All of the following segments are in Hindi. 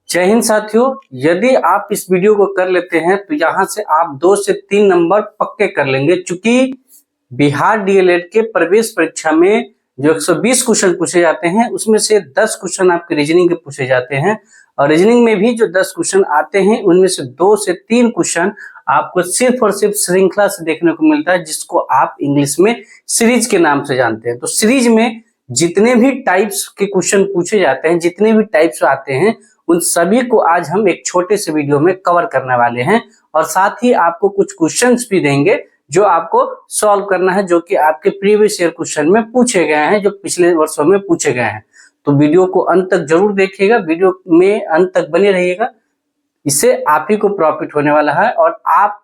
जय हिंद साथियों, यदि आप इस वीडियो को कर लेते हैं तो यहाँ से आप 2 से 3 नंबर पक्के कर लेंगे। चूंकि बिहार डीएलएड के प्रवेश परीक्षा में जो 120 क्वेश्चन पूछे जाते हैं उसमें से 10 क्वेश्चन आपके रीजनिंग के पूछे जाते हैं और रीजनिंग में भी जो 10 क्वेश्चन आते हैं उनमें से 2 से 3 क्वेश्चन आपको सिर्फ और सिर्फ श्रृंखला से देखने को मिलता है, जिसको आप इंग्लिश में सीरीज के नाम से जानते हैं। तो सीरीज में जितने भी टाइप्स के क्वेश्चन पूछे जाते हैं, जितने भी टाइप्स आते हैं, उन सभी को आज हम एक छोटे से वीडियो में कवर करने वाले हैं और साथ ही आपको कुछ क्वेश्चंस भी देंगे जो आपको सॉल्व करना है, जो कि आपके प्रीवियस ईयर क्वेश्चन में पूछे गए हैं, जो पिछले वर्षों में पूछे गए हैं। तो वीडियो को अंत तक जरूर देखिएगा, वीडियो में अंत तक बने रहिएगा, इससे आप ही को प्रॉफिट होने वाला है और आप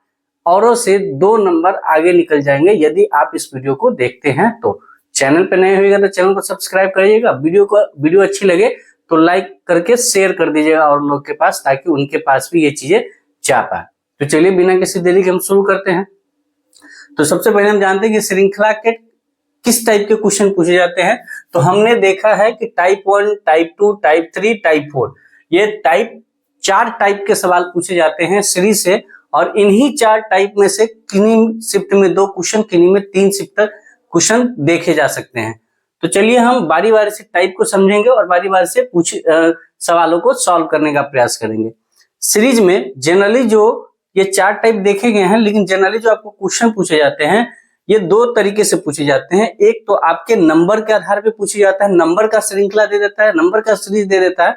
औरों से 2 नंबर आगे निकल जाएंगे यदि आप इस वीडियो को देखते हैं। तो चैनल पे नए होइएगा तो चैनल को सब्सक्राइब करिएगा, वीडियो अच्छी लगे तो लाइक करके शेयर कर दीजिएगा और लोग के पास, ताकि उनके पास भी ये चीजें जा पाए। तो चलिए बिना किसी देरी के हम शुरू करते हैं। तो सबसे पहले हम जानते हैं कि श्रृंखला के किस टाइप के क्वेश्चन पूछे जाते हैं। तो हमने देखा है कि टाइप 1, टाइप 2, टाइप 3, टाइप 4, ये टाइप 4 टाइप के सवाल पूछे जाते हैं सीरीज से, और इन्हीं 4 टाइप में से किन्हीं शिफ्ट में 2 क्वेश्चन, किन्हीं में 3 शिफ्ट तक क्वेश्चन देखे जा सकते हैं। तो चलिए हम बारी बारी से टाइप को समझेंगे और बारी बारी से सवालों को सॉल्व करने का प्रयास करेंगे। सीरीज में जनरली जो ये 4 टाइप देखे गए हैं, लेकिन जनरली जो आपको क्वेश्चन पूछे जाते हैं ये 2 तरीके से पूछे जाते हैं। एक तो आपके नंबर के आधार पे पूछा जाता है, नंबर का श्रृंखला दे देता है, नंबर का सीरीज दे देता है,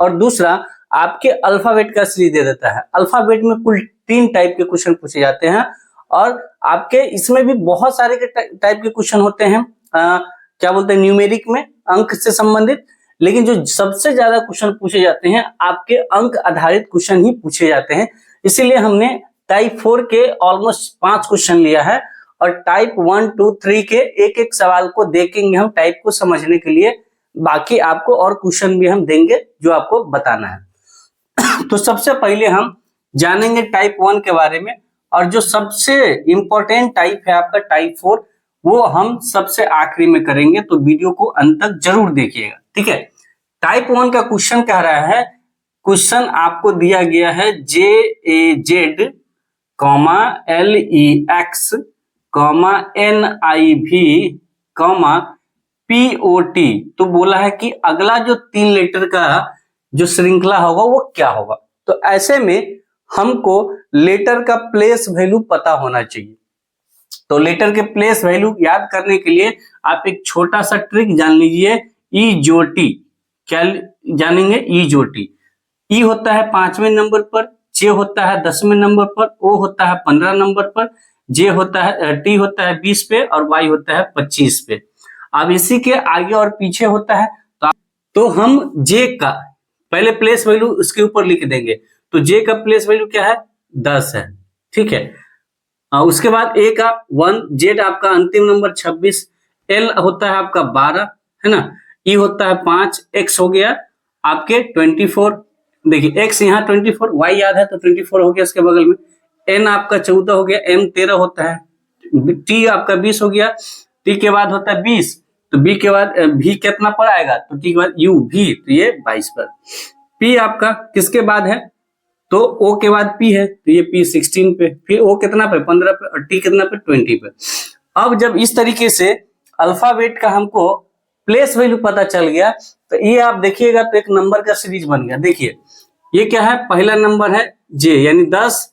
और दूसरा आपके अल्फाबेट का सीरीज दे देता है। अल्फाबेट में कुल 3 टाइप के क्वेश्चन पूछे जाते हैं और आपके इसमें भी बहुत सारे टाइप के क्वेश्चन होते हैं, क्या बोलते हैं, न्यूमेरिक में, अंक से संबंधित। लेकिन जो सबसे ज्यादा क्वेश्चन पूछे जाते हैं आपके अंक आधारित क्वेश्चन ही पूछे जाते हैं। इसीलिए हमने टाइप 4 के ऑलमोस्ट 5 क्वेश्चन लिया है और टाइप 1, 2, 3 के एक एक सवाल को देखेंगे हम टाइप को समझने के लिए। बाकी आपको और क्वेश्चन भी हम देंगे जो आपको बताना है। तो सबसे पहले हम जानेंगे टाइप 1 के बारे में, और जो सबसे इंपॉर्टेंट टाइप है आपका टाइप 4, वो हम सबसे आखिरी में करेंगे। तो वीडियो को अंत तक जरूर देखिएगा, ठीक है। टाइप 1 का क्वेश्चन कह रहा है, क्वेश्चन आपको दिया गया है JAZ, LEX, NIV, POT। तो बोला है कि अगला जो 3 लेटर का जो श्रृंखला होगा वो क्या होगा। तो ऐसे में हमको लेटर का प्लेस वैल्यू पता होना चाहिए। तो लेटर के प्लेस वैल्यू याद करने के लिए आप एक छोटा सा ट्रिक जान लीजिए, EJOT। क्या जानेंगे? EJOT। ई होता है 5वें नंबर पर, J होता है 10वें नंबर पर, O होता है 15 नंबर पर, J होता है T होता है 20 पे और Y होता है 25 पे। अब इसी के आगे और पीछे होता है तो हम J का पहले प्लेस वैल्यू उसके ऊपर लिख देंगे। तो J का प्लेस वैल्यू क्या है? 10 है, ठीक है। उसके बाद A का 1, Z आपका अंतिम नंबर 26, L होता है आपका 12, है ना, E होता है 5, X हो गया आपके 24। देखिए X यहाँ 24, Y याद है तो 24 हो गया इसके बगल में, N आपका 14 हो गया, M 13 होता है, T आपका 20 हो गया, T के बाद होता है 20, तो B के बाद V कितना पर आएगा, तो T के बाद U V, तो ये 22 पर। P आपका किसके बाद है, तो O के बाद P है, तो ये P 16 पे, फिर O कितना पे, 15 पे, और T कितना पे, 20 पे। अब जब इस तरीके से अल्फाबेट का हमको प्लेस वैल्यू पता चल गया, तो ये आप देखिएगा तो एक नंबर का सीरीज बन गया। देखिए ये क्या है, पहला नंबर है J यानी 10,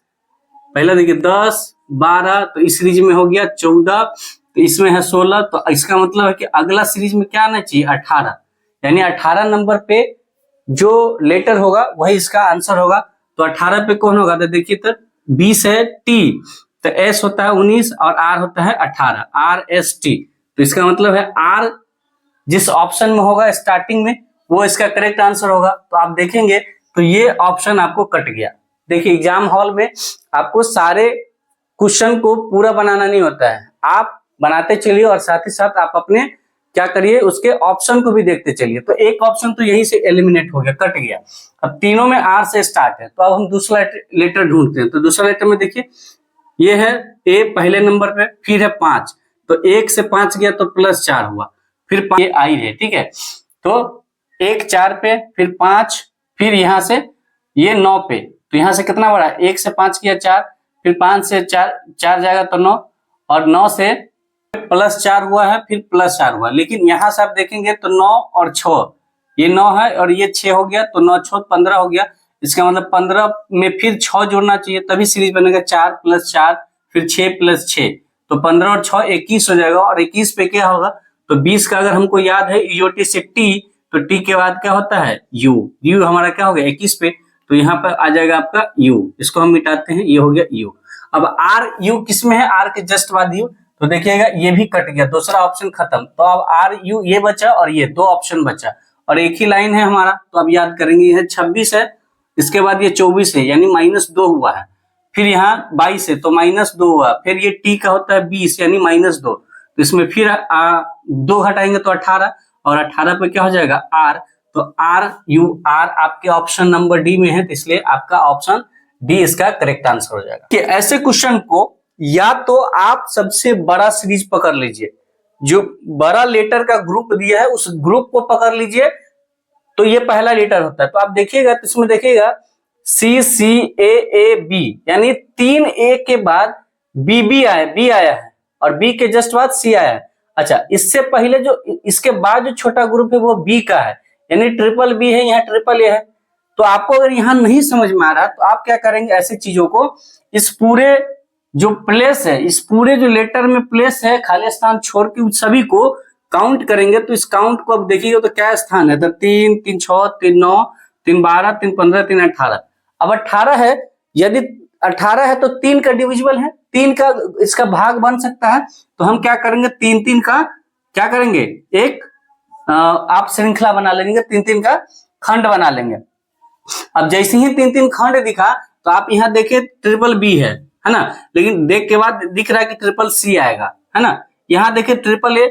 पहला देखिए 10, 12, तो इस सीरीज में हो गया 14, तो इसमें है 16, तो इसका मतलब है कि अगला सीरीज में क्या आना चाहिए, 18, यानी 18 नंबर पे जो लेटर होगा वही इसका आंसर होगा। तो 18 पे कौन होगा, तो देखिए तो 20 है T, तो S होता है 19 और R होता है 18, RST। तो इसका मतलब है R जिस ऑप्शन में होगा स्टार्टिंग में वो इसका करेक्ट आंसर होगा। तो आप देखेंगे तो ये ऑप्शन आपको कट गया। देखिए एग्जाम हॉल में आपको सारे क्वेश्चन को पूरा बनाना नहीं होता है, आप बनाते चलिए और साथ ही साथ आप अपने क्या करिए, उसके ऑप्शन को भी देखते चलिए। तो एक ऑप्शन तो यहीं से एलिमिनेट हो गया, कट गया। अब तीनों में R से स्टार्ट है, तो अब हम दूसरा लेटर ढूंढते हैं। तो दूसरा लेटर में देखिए ये है A पहले नंबर पे, फिर है 5, तो 1 से 5 गया तो +4 हुआ, फिर 5 I है, ठीक है। तो 1 4 पे, फिर 5, फिर यहाँ से ये 9 पे, तो यहाँ से कितना बढ़ा, 1 से 5 किया 4, फिर 5 से 4 जाएगा तो 9, और 9 से +4 हुआ है, फिर +4 हुआ। लेकिन यहाँ से आप देखेंगे तो 9 और 6, ये 9 है और ये 6 हो गया, तो 9 6 15 हो गया। इसका मतलब 15 में फिर 6 जोड़ना चाहिए, तभी सीरीज बनेगा। 4 + 4 फिर 6 + 6, तो 15 और 6 21 हो जाएगा। और 21 पे क्या होगा, तो 20 का अगर हमको याद है ईओटी से टी, तो टी के बाद क्या होता है यू, यू हमारा क्या हो गया 21 पे, तो यहाँ पर आ जाएगा आपका यू। इसको हम मिटाते हैं, ये हो गया यू। अब आर यू किस में है, आर के जस्ट बाद यू, तो देखिएगा ये भी कट गया, दूसरा ऑप्शन खत्म। तो अब आर यू ये बचा और ये 2 ऑप्शन बचा, और एक ही लाइन है हमारा, तो अब याद करेंगे यह 26 है, इसके बाद ये 24 है यानी -2 हुआ है, फिर यहाँ 22 है तो -2 हुआ, फिर ये टी का होता है 20 यानी -2, तो इसमें फिर 2 घटाएंगे तो 18, और 18 पे क्या हो जाएगा आर, तो आर यू आर आपके ऑप्शन नंबर डी में है, तो इसलिए आपका ऑप्शन डी इसका करेक्ट आंसर हो जाएगा। कि ऐसे क्वेश्चन को या तो आप सबसे बड़ा सीरीज पकड़ लीजिए, जो बड़ा लेटर का ग्रुप दिया है उस ग्रुप को पकड़ लीजिए, तो ये पहला लेटर होता है। तो आप देखिएगा तो इसमें देखिएगा सी सी ए बी, यानी 3 ए के बाद बी आया है, और बी के जस्ट बाद सी आया है। अच्छा, इससे पहले जो इसके बाद जो छोटा ग्रुप है वो बी का है, यानी ट्रिपल बी है, यहाँ ट्रिपल ए है। तो आपको अगर यहाँ नहीं समझ में आ रहा तो आप क्या करेंगे, ऐसी चीजों को इस पूरे जो प्लेस है, इस पूरे जो लेटर में प्लेस है खाली स्थान छोड़ के उस सभी को काउंट करेंगे। तो इस काउंट को अब देखिएगा तो क्या स्थान है, तो 3 3 6 3 9 3 12 3 15 3 18। अब 18 है, यदि 18 है तो 3 का डिविजिबल है, 3 का इसका भाग बन सकता है। तो हम क्या करेंगे, 3 3 का क्या करेंगे, एक आप श्रृंखला बना लेंगे, 3 3 का खंड बना लेंगे। अब जैसे ही 3 3 खंड दिखा तो आप यहाँ देखिए ट्रिपल बी है ना, लेकिन देख के बाद दिख रहा है कि ट्रिपल सी आएगा, है ना। यहाँ देखिए ट्रिपल ए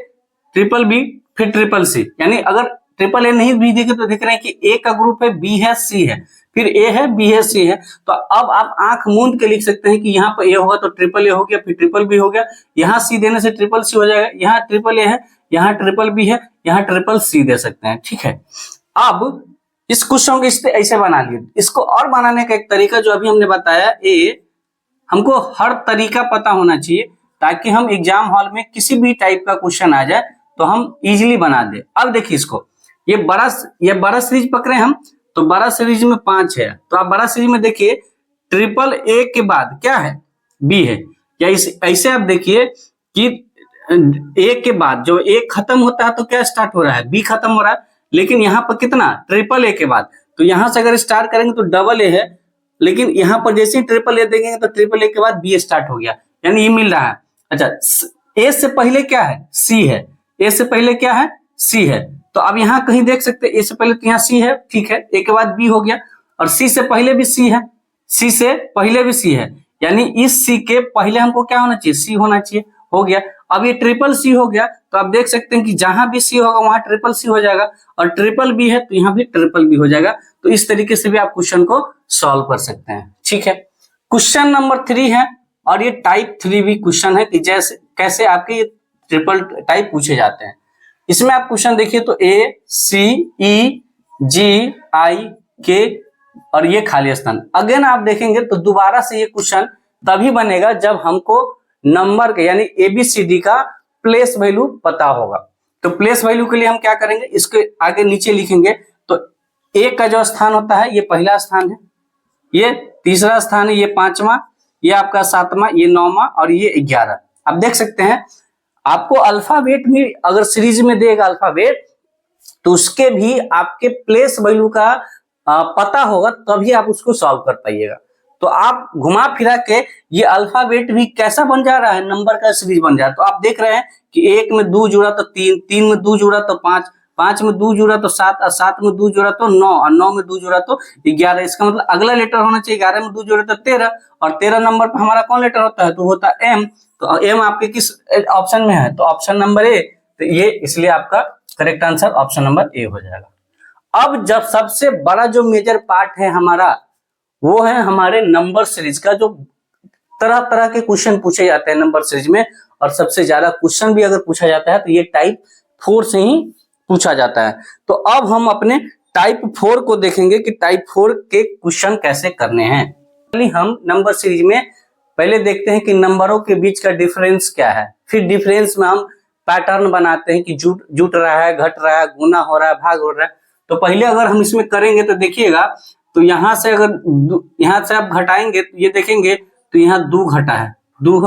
ट्रिपल बी फिर ट्रिपल सी, यानी अगर ट्रिपल ए नहीं भी दिखे तो दिख रहे हैं कि ए का ग्रुप है, बी है, सी है, फिर ए है, बी है, सी है। तो अब आप आंख मूंद के लिख सकते हैं कि यहाँ पर ए होगा तो ट्रिपल ए हो गया, फिर ट्रिपल बी हो गया, यहाँ सी देने से ट्रिपल सी हो जाएगा, यहाँ ट्रिपल ए है, यहाँ ट्रिपल बी है, यहाँ ट्रिपल सी दे सकते हैं, ठीक है। अब इस क्वेश्चन को ऐसे बना लिए। इसको और बनाने का एक तरीका जो अभी हमने बताया, हमको हर तरीका पता होना चाहिए ताकि हम एग्जाम हॉल में किसी भी टाइप का क्वेश्चन आ जाए तो हम इजीली बना दे। अब देखिए इसको, ये बड़ा सीरीज पकड़े हम, तो बड़ा सीरीज में 5 है, तो आप बड़ा सीरीज में देखिए ट्रिपल ए के बाद क्या है, बी है। या ऐसे आप देखिए कि ए के बाद जो ए खत्म होता है तो क्या स्टार्ट हो रहा है, बी खत्म हो रहा है, लेकिन यहाँ पर कितना ट्रिपल ए के बाद, तो यहाँ से अगर स्टार्ट करेंगे तो डबल ए है, लेकिन यहाँ पर जैसे ही ट्रिपल ए देंगे तो ट्रिपल ए के बाद बी स्टार्ट हो गया, यानी ये मिल रहा है। अच्छा, ए से पहले क्या है, सी है, ए से पहले क्या है, सी है, तो अब यहाँ कहीं देख सकते हैं ए से पहले तो यहाँ सी है, ठीक है, ए के बाद बी हो गया, और सी से पहले भी सी है, सी से पहले भी सी है, यानी इस सी के पहले हमको क्या होना चाहिए, सी होना चाहिए, हो गया। अब ये ट्रिपल सी हो गया, तो आप देख सकते हैं कि जहां भी सी होगा वहां ट्रिपल सी हो जाएगा, और ट्रिपल बी है तो यहाँ भी ट्रिपल बी हो जाएगा। तो इस तरीके से भी आप क्वेश्चन को सॉल्व कर सकते हैं, ठीक है। क्वेश्चन नंबर 3 है, और ये टाइप 3 भी क्वेश्चन है कि जैसे कैसे आपके ये ट्रिपल टाइप पूछे जाते हैं। इसमें आप क्वेश्चन देखिए तो ए सी ई जी आई के और ये खाली स्थान। अगेन आप देखेंगे तो दोबारा से ये क्वेश्चन तभी बनेगा जब हमको नंबर के यानी एबीसीडी का प्लेस वैल्यू पता होगा। तो प्लेस वैल्यू के लिए हम क्या करेंगे, इसके आगे नीचे लिखेंगे तो ए का जो स्थान होता है ये पहला स्थान है, ये तीसरा स्थान है, ये 5वां, ये आपका 7वां, ये 9वां और ये 11। आप देख सकते हैं आपको अल्फाबेट भी अगर सीरीज में देगा अल्फाबेट तो उसके भी आपके प्लेस वैल्यू का पता होगा तभी आप उसको सॉल्व कर पाइएगा। तो आप घुमा फिरा के ये अल्फाबेट भी कैसा बन जा रहा है, नंबर का सीरीज बन जा रहा है। तो आप देख रहे हैं कि 1 में 2 जुड़ा तो 3, 3 में 2 जुड़ा तो 5, 5 में 2 जुड़ा तो 7 और 7 में 2 जुड़ा तो 9 और 9 में 2 जुड़ा तो 11। इसका मतलब अगला लेटर होना चाहिए 11 में 2 जुड़ा तो 13 और 13 नंबर पर हमारा कौन लेटर होता है, तो होता है एम। तो एम आपके किस ऑप्शन में है, तो ऑप्शन नंबर ए। तो ये इसलिए आपका correct answer option number A हो जाएगा। अब जब सबसे बड़ा जो मेजर पार्ट है हमारा वो है हमारे नंबर सीरीज का, जो तरह तरह के क्वेश्चन पूछे जाते हैं नंबर सीरीज में, और सबसे ज्यादा क्वेश्चन भी अगर पूछा जाता है तो ये टाइप 4 से ही पूछा जाता है। तो अब हम अपने टाइप 4 को देखेंगे कि टाइप 4 के क्वेश्चन कैसे करने हैं। हम नंबर सीरीज में पहले देखते हैं कि नंबरों के बीच का डिफरेंस क्या है, फिर डिफरेंस में हम पैटर्न बनाते हैं कि जुट रहा है, घट रहा है, गुना हो रहा है, भाग हो रहा है। तो पहले अगर हम इसमें करेंगे तो देखिएगा, तो यहां से अगर यहां से आप घटाएंगे तो ये देखेंगे तो यहाँ 2 घटा है, 2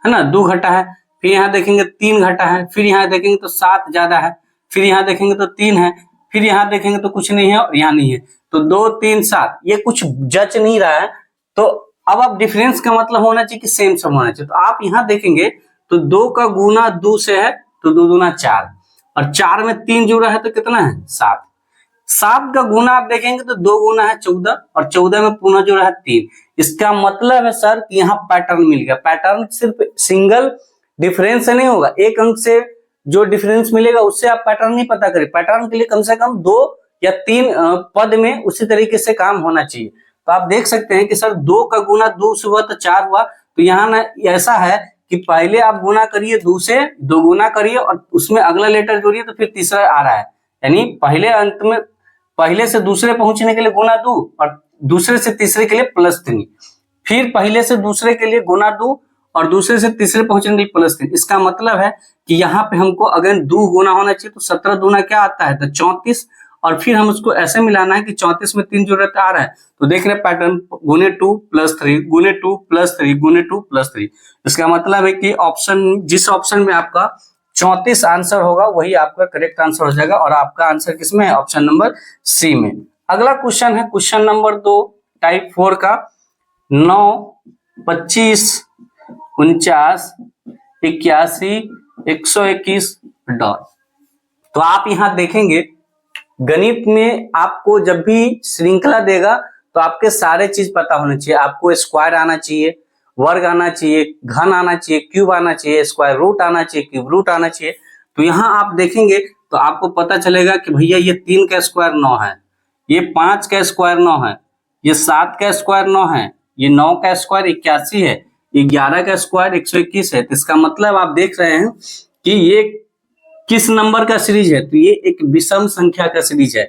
है ना, 2 घटा है। फिर यहाँ देखेंगे 3 घटा है, फिर यहाँ देखेंगे तो 7 ज्यादा है, फिर यहाँ देखेंगे तो 3 है, फिर यहाँ देखेंगे तो कुछ नहीं है और यहाँ नहीं है, तो 2 3 7 ये कुछ जच नहीं रहा है। तो अब आप डिफरेंस का मतलब होना चाहिए कि सेम सम होना चाहिए। तो आप यहाँ देखेंगे तो 2 का गुना 2 से है तो 2 दूना 4 और 4 में 3 जुड़ा है तो कितना है 7। 7 का गुना आप देखेंगे तो 2 गुना है 14 और 14 में पुनः जुड़ा है 3। इसका मतलब है सर कि यहाँ पैटर्न मिल गया। पैटर्न सिर्फ सिंगल डिफरेंस से नहीं होगा, एक अंक से जो डिफरेंस मिलेगा उससे आप पैटर्न नहीं पता करें। पैटर्न के लिए कम से कम 2 या 3 पद में उसी तरीके से काम होना चाहिए। तो आप देख सकते हैं कि सर 2 का गुना 2 से हुआ तो 4 हुआ। तो यहाँ ना ऐसा है कि पहले आप गुना करिए 2 से, 2 गुना करिए और उसमें अगला लेटर जोड़िए तो फिर तीसरा आ रहा है। यानी पहले अंत में पहले से दूसरे पहुंचने के लिए गुना 2 और दूसरे से तीसरे के लिए +3, फिर पहले से दूसरे के लिए गुना 2 और दूसरे से तीसरे पहुंचने के लिए +3। इसका मतलब है कि यहाँ पे हमको अगर 2 गुना होना चाहिए तो 17 दूना क्या आता है तो 34 और फिर हम उसको ऐसे मिलाना है कि 34 में 3 जरूरत आ रहा है। तो देख रहे हैं पैटर्न गुने 2 + 3 गुने 2 + 3 गुने 2 + 3। इसका मतलब है कि ऑप्शन जिस ऑप्शन में आपका 34 आंसर होगा वही आपका करेक्ट आंसर हो जाएगा और आपका आंसर किसमें है ऑप्शन नंबर सी में। अगला क्वेश्चन है क्वेश्चन नंबर 2 टाइप 4 का 9 25 49 81 121 डॉट। तो आप यहां देखेंगे गणित में आपको जब भी श्रृंखला देगा तो आपके सारे चीज पता होने चाहिए। आपको स्क्वायर आना चाहिए, वर्ग आना चाहिए, घन आना चाहिए, क्यूब आना चाहिए, स्क्वायर रूट आना चाहिए, क्यूब रूट आना चाहिए। तो यहाँ आप देखेंगे तो आपको पता चलेगा कि भैया ये 3 का स्क्वायर 9 है, ये 5 का स्क्वायर 9 है, ये 7 का स्क्वायर 9 है, ये 9 का स्क्वायर 81 है, 11 का स्क्वायर 121 है। तो इसका मतलब आप देख रहे हैं कि ये किस नंबर का सीरीज है, तो ये एक विषम संख्या का सीरीज है।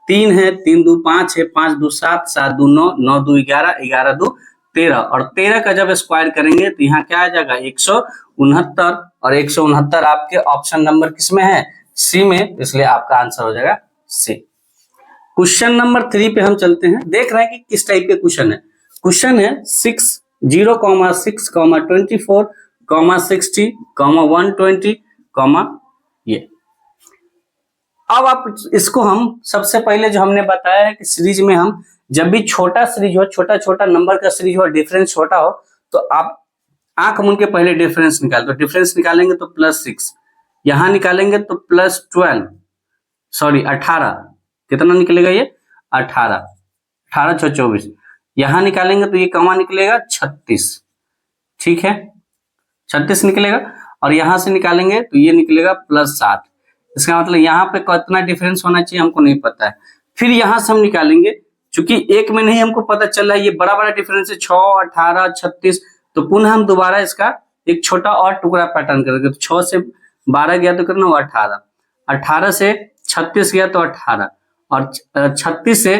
3 है, 3 2 5 है, 5 2 7, 7 2 9, 9 2 11, 11 2 13 और 13 का जब स्क्वायर करेंगे तो यहाँ क्या आ जाएगा 169 और 169 आपके ऑप्शन नंबर किसमें है सी में, इसलिए आपका आंसर हो जाएगा सी। क्वेश्चन नंबर 3 पे हम चलते हैं। देख रहे हैं कि किस टाइप के क्वेश्चन है। क्वेश्चन है 6 0, 6, 24, 60, 120, ये। अब आप इसको हम सबसे पहले जो हमने बताया है कि सीरीज में हम जब भी छोटा सीरीज हो, छोटा छोटा नंबर का सीरीज हो, डिफरेंस छोटा हो, तो आप आंख मूंद के पहले डिफरेंस निकाल। तो डिफरेंस निकालेंगे तो +6, यहां निकालेंगे तो +12 सॉरी 18, कितना निकलेगा ये 18, 18 6 24, यहां निकालेंगे तो ये कमा निकलेगा 36, ठीक है 36 निकलेगा और यहां से निकालेंगे तो ये निकलेगा +7। इसका मतलब यहाँ पे कितना डिफरेंस होना चाहिए हमको नहीं पता है। फिर यहां से हम निकालेंगे, चूंकि एक में नहीं हमको पता चल रहा है, ये बड़ा बड़ा डिफरेंस है 6 18 36, तो पुनः हम दोबारा इसका एक छोटा और टुकड़ा पैटर्न करेंगे। तो 6 से 12 गया तो कितना हुआ 18, 18 से 36 गया तो 18 और 36 से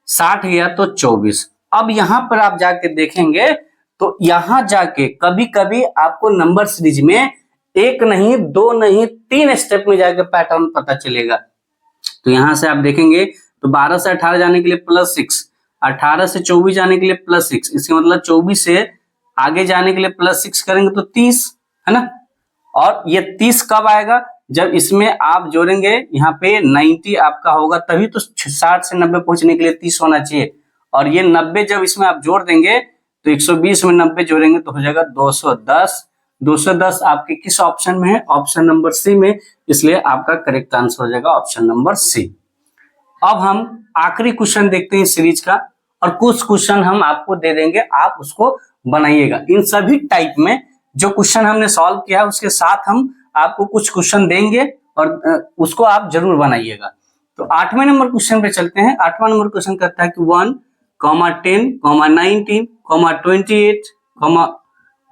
60 गया तो 24। अब यहाँ पर आप जाके देखेंगे तो यहाँ जाके कभी कभी आपको नंबर सीरीज में 1 नहीं 2 नहीं 3 स्टेप में जाके पैटर्न पता चलेगा। तो यहां से आप देखेंगे तो 12 से 18 जाने के लिए +6, 18 से 24 जाने के लिए +6, इसका मतलब 24 से आगे जाने के लिए +6 करेंगे तो 30 है ना। और ये 30 कब आएगा जब इसमें आप जोड़ेंगे, यहाँ पे 90 आपका होगा तभी तो 60 से 90 पहुंचने के लिए 30 होना चाहिए। और ये 90 जब इसमें आप जोड़ देंगे तो 120 में 90 जोड़ेंगे तो हो जाएगा 210। 210 आपके किस ऑप्शन में है ऑप्शन नंबर सी में, इसलिए आपका करेक्ट आंसर हो जाएगा ऑप्शन नंबर सी। अब हम आखिरी क्वेश्चन देखते हैं सीरीज का और कुछ क्वेश्चन हम आपको दे देंगे, आप उसको बनाइएगा। इन सभी टाइप में जो क्वेश्चन हमने सॉल्व किया है उसके साथ हम आपको कुछ क्वेश्चन देंगे और उसको आप जरूर बनाइएगा। तो 8वें नंबर क्वेश्चन पे चलते हैं। 8वां नंबर क्वेश्चन कहता है कि 1, 10, 19, 28,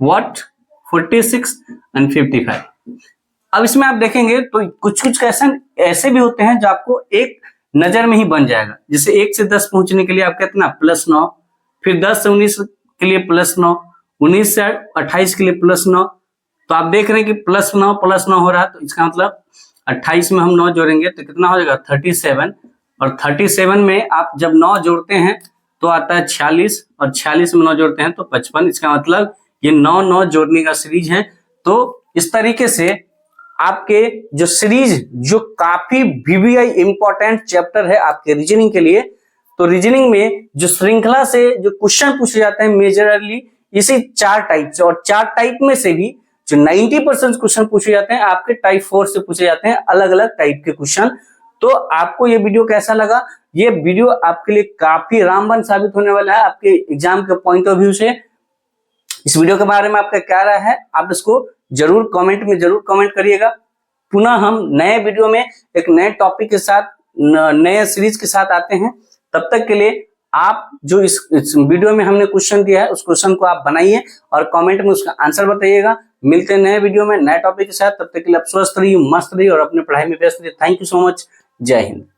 what 46 and 55। अब इसमें आप देखेंगे तो कुछ कुछ क्वेश्चन ऐसे भी होते हैं जो आपको एक नजर में ही बन जाएगा। जैसे 1 से 10 पहुंचने के लिए आप कितना +9, फिर 10 से 19 के लिए +9, 19 से 28 के लिए +9। तो आप देख रहे हैं कि +9 हो रहा है, तो इसका मतलब 28 में हम 9 जोड़ेंगे तो कितना हो जाएगा 37, और 37 में आप जब 9 जोड़ते हैं तो आता है 46, और 46 में 9 जोड़ते हैं तो 55। इसका मतलब ये 9 जोड़ने का सीरीज है। तो इस तरीके से आपके जो सीरीज, जो काफी VBI इंपॉर्टेंट चैप्टर है आपके रीजनिंग के लिए, तो रीजनिंग में जो श्रृंखला से जो क्वेश्चन पूछे जाते हैं मेजरली इसी 4 टाइप से, और 4 टाइप में से भी जो 90% क्वेश्चन पूछे जाते हैं आपके टाइप 4 से पूछे जाते हैं, अलग अलग टाइप के क्वेश्चन। तो आपको ये वीडियो कैसा लगा? ये वीडियो आपके लिए काफी रामबाण साबित होने वाला है आपके एग्जाम के पॉइंट ऑफ व्यू से। इस वीडियो के बारे में आपका क्या राय है, आप इसको जरूर कमेंट में जरूर कमेंट करिएगा। पुनः हम नए वीडियो में एक नए टॉपिक के साथ, नए सीरीज के साथ आते हैं। तब तक के लिए आप जो इस वीडियो में हमने क्वेश्चन दिया है उस क्वेश्चन को आप बनाइए और कमेंट में उसका आंसर बताइएगा। मिलते हैं नए वीडियो में नए टॉपिक के साथ। तब तक के लिए आप स्वस्थ रहिए, मस्त रहिए और अपने पढ़ाई में व्यस्त रहिए। Thank you so much. जय हिंद।